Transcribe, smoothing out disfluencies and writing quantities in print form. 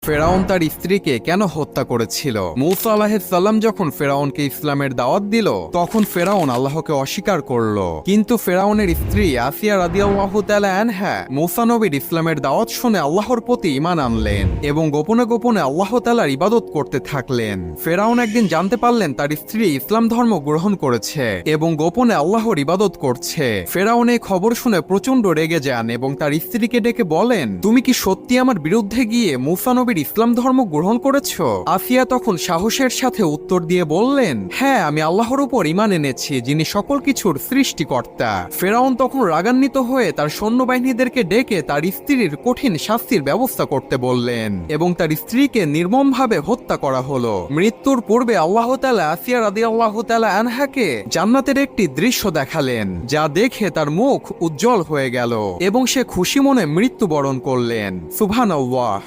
ফেরাউন তার স্ত্রীকে কেন হত্যা করেছিল। মূসা আলাইহিস সালাম যখন ফেরাউনকে ইসলামের দাওয়াত দিল তখন ফেরাউন আল্লাহকে অস্বীকার করল, কিন্তু ফেরাউনের স্ত্রী আসিয়া রাদিয়াল্লাহু তাআলা আনহা মূসা নবীর ইসলামের দাওয়াত শুনে আল্লাহর প্রতি ঈমান আনলেন এবং গোপনে গোপনে আল্লাহ তাআলার ইবাদত করতে থাকলেন। ফেরাউন একদিন জানতে পারলেন তার স্ত্রী ইসলাম ধর্ম গ্রহণ করেছে এবং গোপনে আল্লাহর ইবাদত করছে। ফেরাউন এই খবর শুনে প্রচন্ড রেগে যান এবং তার স্ত্রীকে ডেকে বলেন, তুমি কি সত্যি আমার বিরুদ্ধে গিয়ে মূসা নবীর ইসলাম ধর্ম গ্রহণ করেছো? আসিয়া তখন সাহসের সাথে উত্তর দিয়ে বললেন, হ্যাঁ, আমি আল্লাহর উপর ঈমান এনেছি, যিনি সকল কিছুর সৃষ্টিকর্তা। ফেরাউন তখন রাগান্বিত হয়ে তার সৈন্যবাহিনীদেরকে ডেকে তার স্ত্রীর কঠিন শাস্তির ব্যবস্থা করতে বললেন এবং তার স্ত্রীকে নির্মমভাবে হত্যা করা হলো। মৃত্যুর পূর্বে আল্লাহ তাআলা আসিয়া রাদিয়াল্লাহু তাআলা আনহাকে জান্নাতের একটি দৃশ্য দেখালেন, যা দেখে তার মুখ উজ্জ্বল হয়ে গেল এবং সে খুশি মনে মৃত্যুবরণ করলেন। সুবহানাল্লাহ।